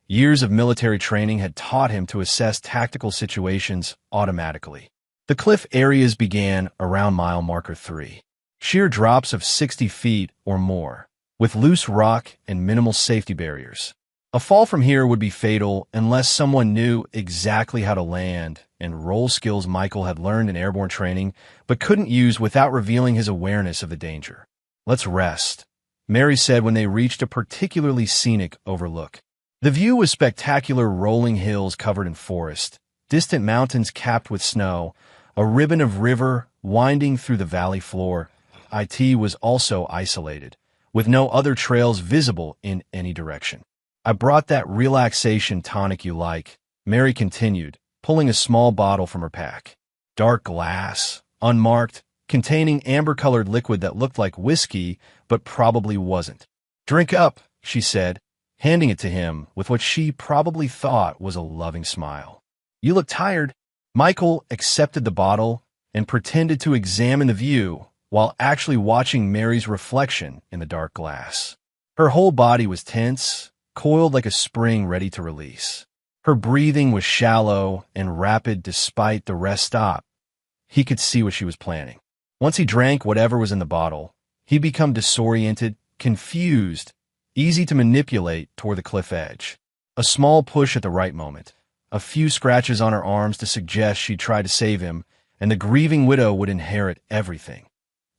Years of military training had taught him to assess tactical situations automatically. The cliff areas began around mile marker 3. Sheer drops of 60 feet or more, with loose rock and minimal safety barriers. A fall from here would be fatal unless someone knew exactly how to land and roll skills Michael had learned in airborne training but couldn't use without revealing his awareness of the danger. Let's rest, Mary said when they reached a particularly scenic overlook. The view was spectacular, rolling hills covered in forest, distant mountains capped with snow, a ribbon of river winding through the valley floor. It was also isolated, with no other trails visible in any direction. I brought that relaxation tonic you like, Mary continued, pulling a small bottle from her pack. Dark glass, unmarked, containing amber-colored liquid that looked like whiskey, but probably wasn't. Drink up, she said, handing it to him with what she probably thought was a loving smile. You look tired. Michael accepted the bottle and pretended to examine the view while actually watching Mary's reflection in the dark glass. Her whole body was tense, coiled like a spring ready to release. Her breathing was shallow and rapid despite the rest stop. He could see what she was planning. Once he drank whatever was in the bottle, he'd become disoriented, confused, easy to manipulate toward the cliff edge. A small push at the right moment, a few scratches on her arms to suggest she'd try to save him, and the grieving widow would inherit everything.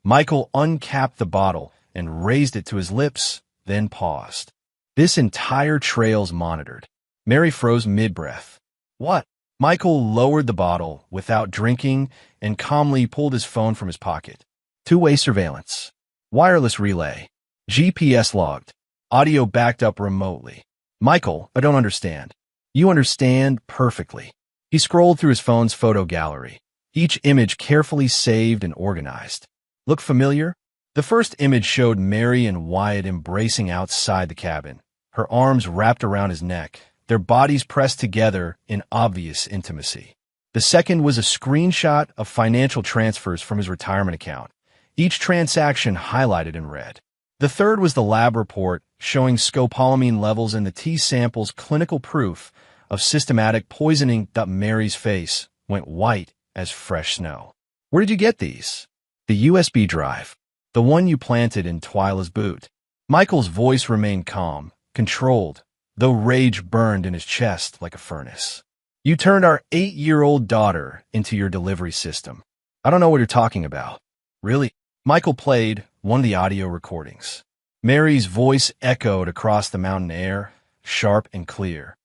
Michael uncapped the bottle and raised it to his lips, then paused. This entire trail's monitored. Mary froze mid-breath. What? Michael lowered the bottle without drinking and calmly pulled his phone from his pocket. Two-way surveillance. Wireless relay. GPS logged. Audio backed up remotely. Michael, I don't understand. You understand perfectly. He scrolled through his phone's photo gallery, each image carefully saved and organized. Look familiar? The first image showed Mary and Wyatt embracing outside the cabin, her arms wrapped around his neck, their bodies pressed together in obvious intimacy. The second was a screenshot of financial transfers from his retirement account, each transaction highlighted in red. The third was the lab report showing scopolamine levels in the T samples, clinical proof of systematic poisoning. Mary's face went white as fresh snow. Where did you get these? The USB drive. The one you planted in Twyla's boot. Michael's voice remained calm, controlled, though rage burned in his chest like a furnace. You turned our 8-year-old daughter into your delivery system. I don't know what you're talking about. Really? Michael played one of the audio recordings. Mary's voice echoed across the mountain air, sharp and clear.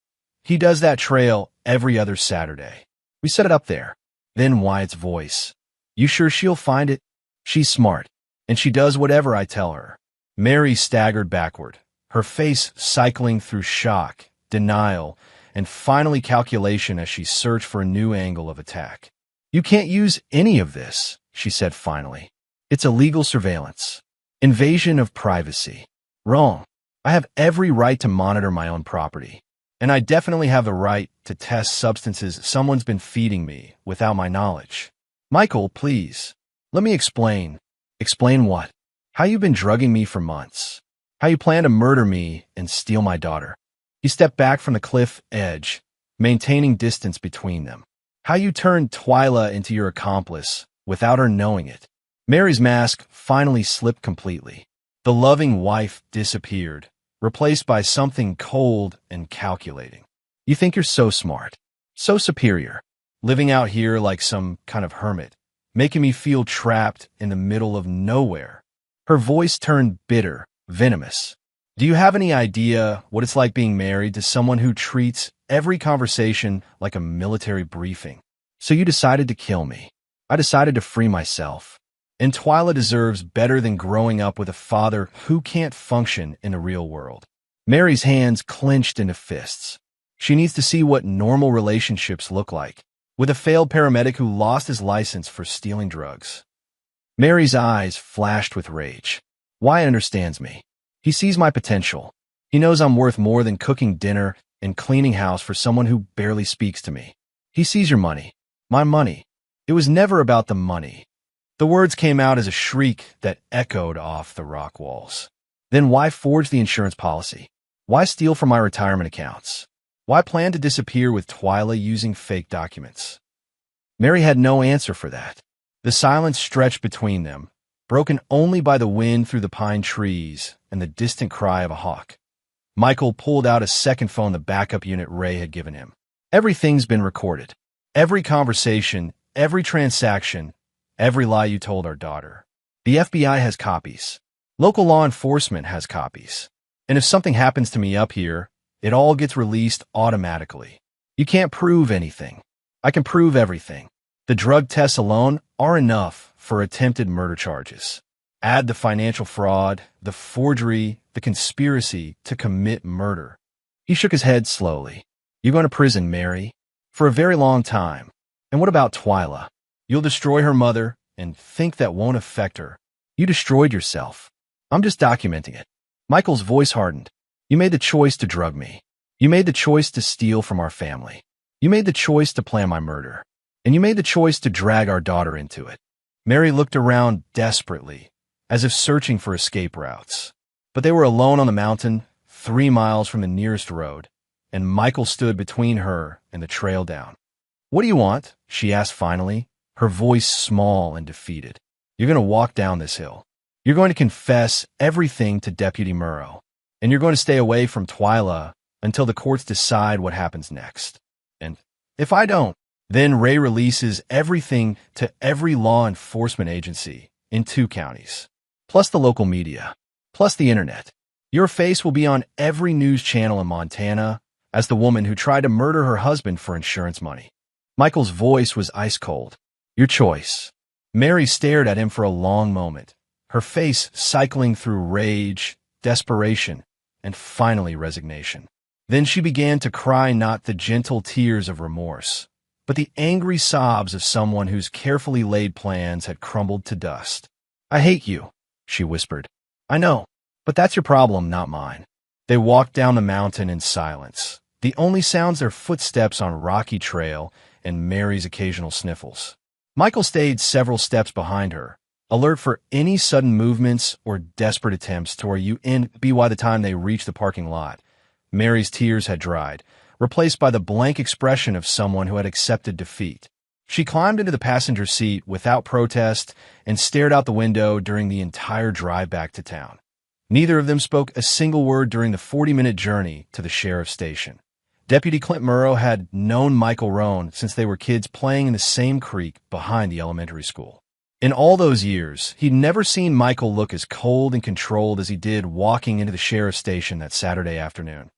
He does that trail every other Saturday. We set it up there. Then Wyatt's voice. You sure she'll find it? She's smart, and she does whatever I tell her. Mary staggered backward, her face cycling through shock, denial, and finally calculation as she searched for a new angle of attack. You can't use any of this, she said finally. It's illegal surveillance. Invasion of privacy. Wrong. I have every right to monitor my own property. And I definitely have the right to test substances someone's been feeding me without my knowledge. Michael, please. Let me explain. Explain what? How you've been drugging me for months. How you plan to murder me and steal my daughter. He stepped back from the cliff edge, maintaining distance between them. How you turned Twyla into your accomplice without her knowing it. Mary's mask finally slipped completely. The loving wife disappeared, replaced by something cold and calculating. You think you're so smart, so superior, living out here like some kind of hermit, making me feel trapped in the middle of nowhere. Her voice turned bitter, venomous. Do you have any idea what it's like being married to someone who treats every conversation like a military briefing? So you decided to kill me. I decided to free myself. And Twyla deserves better than growing up with a father who can't function in the real world. Mary's hands clenched into fists. She needs to see what normal relationships look like, with a failed paramedic who lost his license for stealing drugs. Mary's eyes flashed with rage. Wyatt understands me. He sees my potential. He knows I'm worth more than cooking dinner and cleaning house for someone who barely speaks to me. He sees your money. My money. It was never about the money. The words came out as a shriek that echoed off the rock walls. Then why forge the insurance policy? Why steal from my retirement accounts? Why plan to disappear with Twyla using fake documents? Mary had no answer for that. The silence stretched between them, broken only by the wind through the pine trees and the distant cry of a hawk. Michael pulled out a second phone, the backup unit Ray had given him. Everything's been recorded. Every conversation, every transaction, every lie you told our daughter. The FBI has copies. Local law enforcement has copies. And if something happens to me up here, it all gets released automatically. You can't prove anything. I can prove everything. The drug tests alone are enough for attempted murder charges. Add the financial fraud, the forgery, the conspiracy to commit murder. He shook his head slowly. You're going to prison, Mary, for a very long time. And what about Twyla? You'll destroy her mother and think that won't affect her. You destroyed yourself. I'm just documenting it. Michael's voice hardened. You made the choice to drug me. You made the choice to steal from our family. You made the choice to plan my murder. And you made the choice to drag our daughter into it. Mary looked around desperately, as if searching for escape routes. But they were alone on the mountain, 3 miles from the nearest road, and Michael stood between her and the trail down. What do you want? She asked finally, her voice small and defeated. You're going to walk down this hill. You're going to confess everything to Deputy Murrow. And you're going to stay away from Twyla until the courts decide what happens next. And if I don't, then Ray releases everything to every law enforcement agency in 2 counties, plus the local media, plus the internet. Your face will be on every news channel in Montana as the woman who tried to murder her husband for insurance money. Michael's voice was ice cold. Your choice. Mary stared at him for a long moment, her face cycling through rage, desperation, and finally resignation. Then she began to cry, not the gentle tears of remorse, but the angry sobs of someone whose carefully laid plans had crumbled to dust. I hate you, she whispered. I know, but that's your problem, not mine. They walked down the mountain in silence, the only sounds their footsteps on rocky trail and Mary's occasional sniffles. Michael stayed several steps behind her, alert for any sudden movements or desperate attempts to be by the time they reached the parking lot. Mary's tears had dried, replaced by the blank expression of someone who had accepted defeat. She climbed into the passenger seat without protest and stared out the window during the entire drive back to town. Neither of them spoke a single word during the 40-minute journey to the sheriff's station. Deputy Clint Murrow had known Michael Roan since they were kids playing in the same creek behind the elementary school. In all those years, he'd never seen Michael look as cold and controlled as he did walking into the sheriff's station that Saturday afternoon.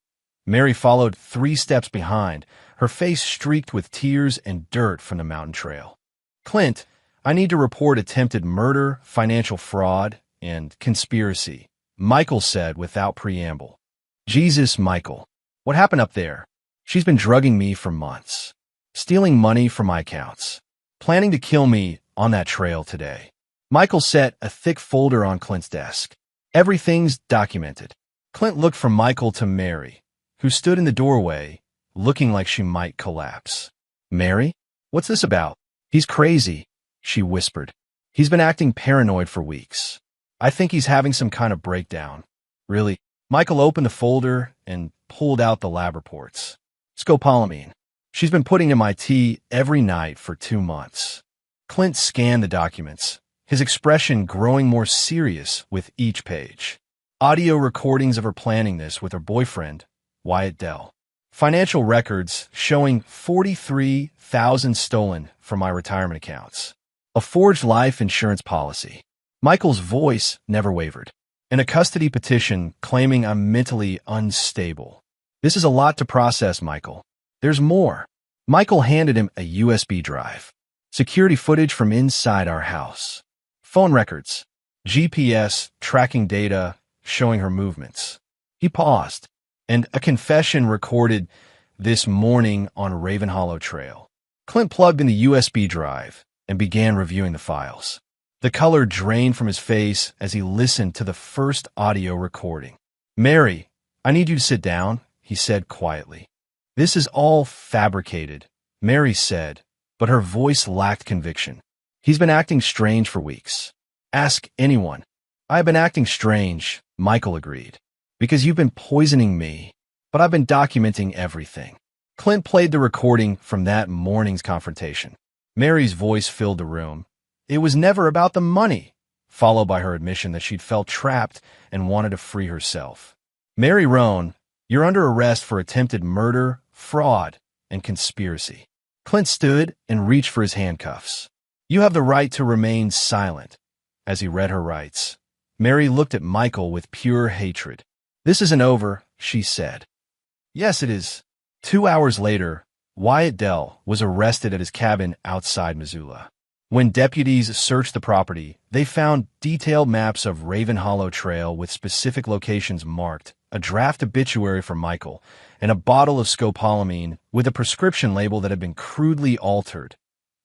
Mary followed 3 steps behind, her face streaked with tears and dirt from the mountain trail. Clint, I need to report attempted murder, financial fraud, and conspiracy, Michael said without preamble. Jesus, Michael. What happened up there? She's been drugging me for months, stealing money from my accounts, planning to kill me on that trail today. Michael set a thick folder on Clint's desk. Everything's documented. Clint looked from Michael to Mary, who stood in the doorway, looking like she might collapse. Mary? What's this about? He's crazy, she whispered. He's been acting paranoid for weeks. I think he's having some kind of breakdown. Really? Michael opened the folder and pulled out the lab reports. Scopolamine. She's been putting in my tea every night for 2 months. Clint scanned the documents, his expression growing more serious with each page. Audio recordings of her planning this with her boyfriend, Wyatt Dell. Financial records showing $43,000 stolen from my retirement accounts. A forged life insurance policy. Michael's voice never wavered. And a custody petition claiming I'm mentally unstable. This is a lot to process, Michael. There's more. Michael handed him a USB drive. Security footage from inside our house. Phone records. GPS tracking data showing her movements. He paused. And a confession recorded this morning on Raven Hollow Trail. Clint plugged in the USB drive and began reviewing the files. The color drained from his face as he listened to the first audio recording. Mary, I need you to sit down, he said quietly. This is all fabricated, Mary said, but her voice lacked conviction. He's been acting strange for weeks. Ask anyone. I've been acting strange, Michael agreed. Because you've been poisoning me, but I've been documenting everything. Clint played the recording from that morning's confrontation. Mary's voice filled the room. It was never about the money, followed by her admission that she'd felt trapped and wanted to free herself. Mary Roan, you're under arrest for attempted murder, fraud, and conspiracy. Clint stood and reached for his handcuffs. You have the right to remain silent. As he read her rights, Mary looked at Michael with pure hatred. This isn't over, she said. Yes, it is. 2 hours later, Wyatt Dell was arrested at his cabin outside Missoula. When deputies searched the property, they found detailed maps of Raven Hollow Trail with specific locations marked, a draft obituary for Michael, and a bottle of scopolamine with a prescription label that had been crudely altered.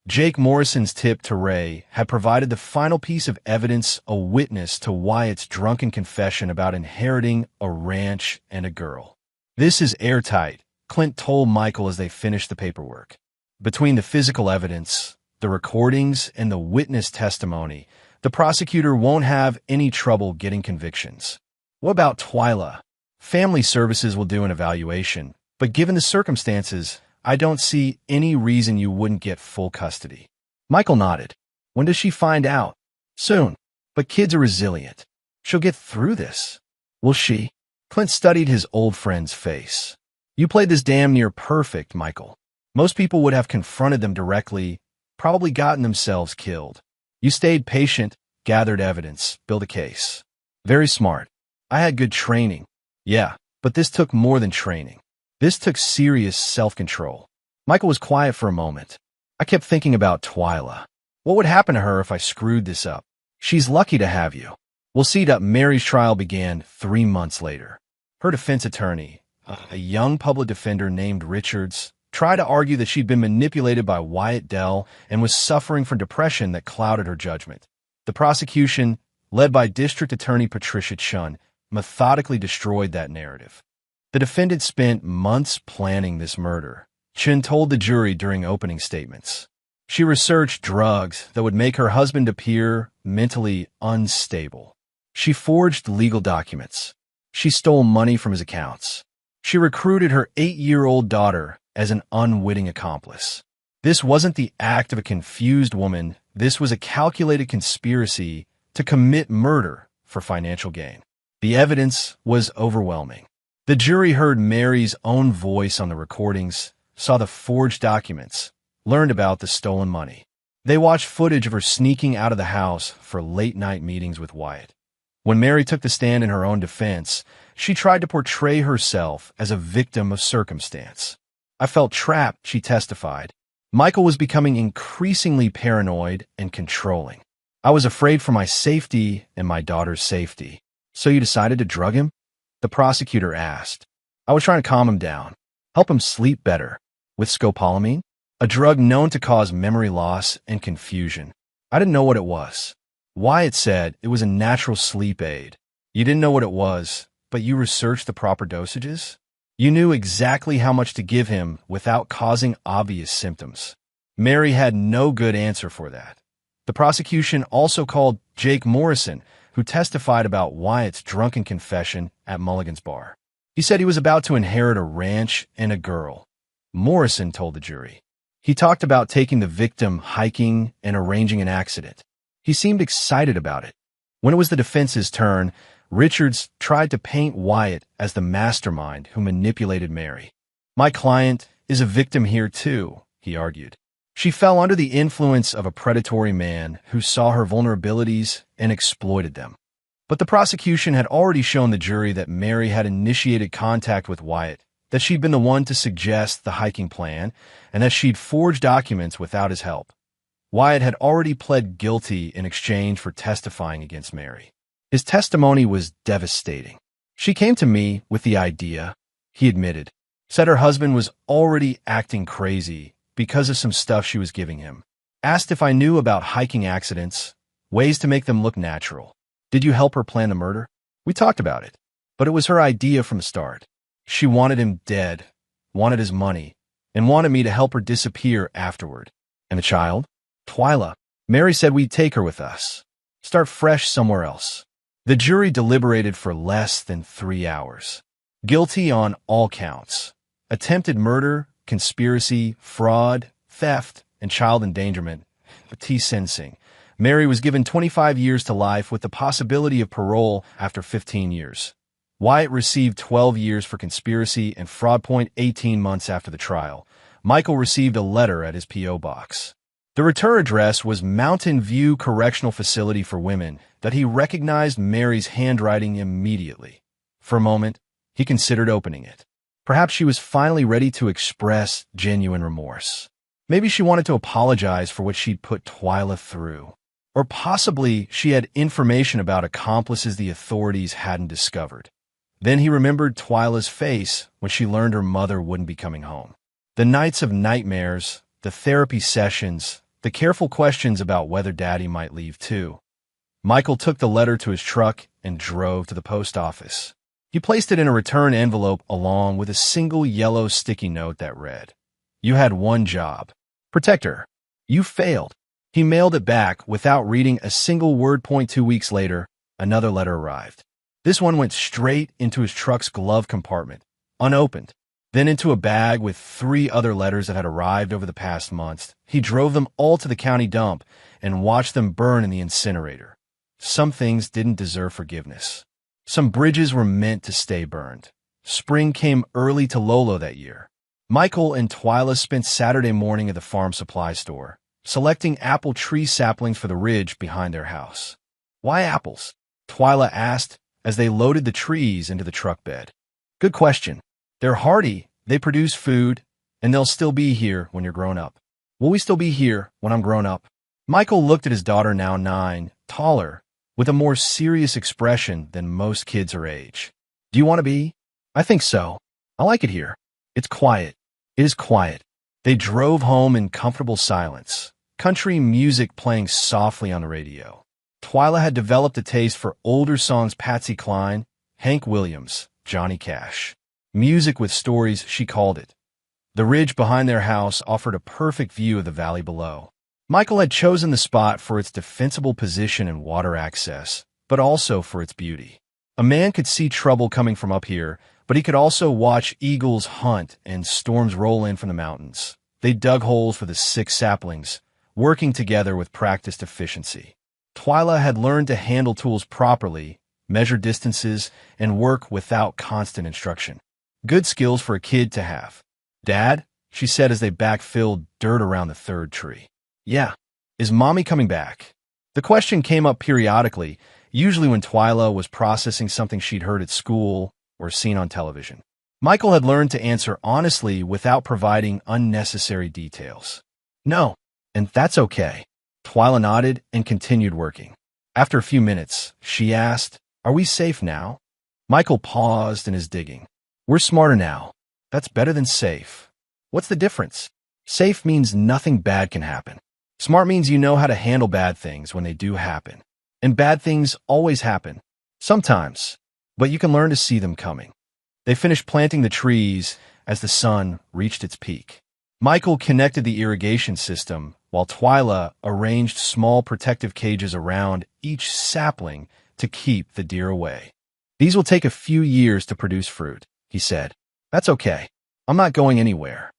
Jake Morrison's tip to Ray had provided the final piece of evidence, a witness to Wyatt's drunken confession about inheriting a ranch and a girl. This is airtight, Clint told Michael as they finished the paperwork. Between the physical evidence, the recordings, and the witness testimony, the prosecutor won't have any trouble getting convictions. What about Twyla? Family Services will do an evaluation, but given the circumstances, I don't see any reason you wouldn't get full custody. Michael nodded. When does she find out? Soon. But kids are resilient. She'll get through this. Will she? Clint studied his old friend's face. You played this damn near perfect, Michael. Most people would have confronted them directly, probably gotten themselves killed. You stayed patient, gathered evidence, built a case. Very smart. I had good training. Yeah, but this took more than training. This took serious self-control. Michael was quiet for a moment. I kept thinking about Twyla. What would happen to her if I screwed this up? She's lucky to have you. We'll see that Mary's trial began 3 months later. Her defense attorney, a young public defender named Richards, tried to argue that she'd been manipulated by Wyatt Dell and was suffering from depression that clouded her judgment. The prosecution, led by District Attorney Patricia Chun, methodically destroyed that narrative. The defendant spent months planning this murder, Chun told the jury during opening statements. She researched drugs that would make her husband appear mentally unstable. She forged legal documents. She stole money from his accounts. She recruited her 8-year-old daughter as an unwitting accomplice. This wasn't the act of a confused woman. This was a calculated conspiracy to commit murder for financial gain. The evidence was overwhelming. The jury heard Mary's own voice on the recordings, saw the forged documents, learned about the stolen money. They watched footage of her sneaking out of the house for late-night meetings with Wyatt. When Mary took the stand in her own defense, she tried to portray herself as a victim of circumstance. I felt trapped, she testified. Michael was becoming increasingly paranoid and controlling. I was afraid for my safety and my daughter's safety. So you decided to drug him? The prosecutor asked. I was trying to calm him down, help him sleep better. With scopolamine, a drug known to cause memory loss and confusion. I didn't know what it was. Wyatt said it was a natural sleep aid. You didn't know what it was, but you researched the proper dosages? You knew exactly how much to give him without causing obvious symptoms. Mary had no good answer for that. The prosecution also called Jake Morrison, who testified about Wyatt's drunken confession at Mulligan's bar. He said he was about to inherit a ranch and a girl. Morrison told the jury. He talked about taking the victim hiking and arranging an accident. He seemed excited about it. When it was the defense's turn, Richards tried to paint Wyatt as the mastermind who manipulated Mary. My client is a victim here too, he argued. She fell under the influence of a predatory man who saw her vulnerabilities and exploited them. But the prosecution had already shown the jury that Mary had initiated contact with Wyatt, that she'd been the one to suggest the hiking plan, and that she'd forged documents without his help. Wyatt had already pled guilty in exchange for testifying against Mary. His testimony was devastating. She came to me with the idea, he admitted, said her husband was already acting crazy because of some stuff she was giving him. Asked if I knew about hiking accidents, ways to make them look natural. Did you help her plan the murder? We talked about it, but it was her idea from the start. She wanted him dead, wanted his money, and wanted me to help her disappear afterward. And the child? Twyla. Mary said we'd take her with us. Start fresh somewhere else. The jury deliberated for less than 3 hours. Guilty on all counts. Attempted murder, conspiracy, fraud, theft, and child endangerment. T. Sensing. Mary was given 25 years to life with the possibility of parole after 15 years. Wyatt received 12 years for conspiracy and fraud. 18 months after the trial. Michael received a letter at his P.O. box. The return address was Mountain View Correctional Facility for Women, that he recognized Mary's handwriting immediately. For a moment, he considered opening it. Perhaps she was finally ready to express genuine remorse. Maybe she wanted to apologize for what she'd put Twyla through. Or possibly she had information about accomplices the authorities hadn't discovered. Then he remembered Twyla's face when she learned her mother wouldn't be coming home. The nights of nightmares, the therapy sessions, the careful questions about whether Daddy might leave too. Michael took the letter to his truck and drove to the post office. He placed it in a return envelope along with a single yellow sticky note that read, "You had one job. Protect her. You failed." He mailed it back without reading a single word. 2 weeks later, another letter arrived. This one went straight into his truck's glove compartment, unopened, then into a bag with 3 other letters that had arrived over the past months. He drove them all to the county dump and watched them burn in the incinerator. Some things didn't deserve forgiveness. Some bridges were meant to stay burned. Spring came early to Lolo that year. Michael and Twyla spent Saturday morning at the farm supply store, selecting apple tree saplings for the ridge behind their house. "Why apples?" Twyla asked as they loaded the trees into the truck bed. "Good question. They're hardy, they produce food, and they'll still be here when you're grown up." "Will we still be here when I'm grown up?" Michael looked at his daughter, now 9, taller, with a more serious expression than most kids her age. "Do you want to be?" "I think so. I like it here. It's quiet." "It is quiet." They drove home in comfortable silence, country music playing softly on the radio. Twyla had developed a taste for older songs: Patsy Cline, Hank Williams, Johnny Cash. Music with stories, she called it. The ridge behind their house offered a perfect view of the valley below. Michael had chosen the spot for its defensible position and water access, but also for its beauty. A man could see trouble coming from up here, but he could also watch eagles hunt and storms roll in from the mountains. They dug holes for the 6 saplings, working together with practiced efficiency. Twyla had learned to handle tools properly, measure distances, and work without constant instruction. Good skills for a kid to have. "Dad," she said as they backfilled dirt around the 3rd tree. "Yeah. Is Mommy coming back?" The question came up periodically, usually when Twyla was processing something she'd heard at school or seen on television. Michael had learned to answer honestly without providing unnecessary details. "No, and that's okay." Twyla nodded and continued working. After a few minutes, she asked, "Are we safe now?" Michael paused in his digging. "We're smarter now." "That's better than safe." "What's the difference?" "Safe means nothing bad can happen. Smart means you know how to handle bad things when they do happen. And bad things always happen. Sometimes. But you can learn to see them coming." They finished planting the trees as the sun reached its peak. Michael connected the irrigation system, while Twyla arranged small protective cages around each sapling to keep the deer away. "These will take a few years to produce fruit," he said. "That's okay. I'm not going anywhere."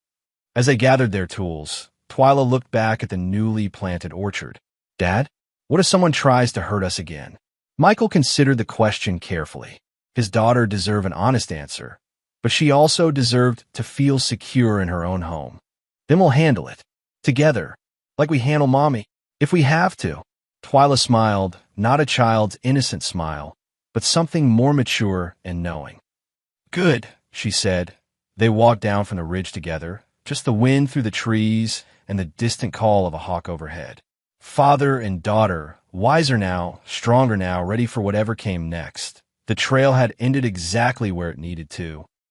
As they gathered their tools, Twyla looked back at the newly planted orchard. "Dad, what if someone tries to hurt us again?" Michael considered the question carefully. His daughter deserved an honest answer, but she also deserved to feel secure in her own home. "Then we'll handle it. Together. Like we handle Mommy. If we have to." Twyla smiled, not a child's innocent smile, but something more mature and knowing. "Good," she said. They walked down from the ridge together, just the wind through the trees and the distant call of a hawk overhead. Father and daughter, wiser now, stronger now, ready for whatever came next. The trail had ended exactly where it needed to,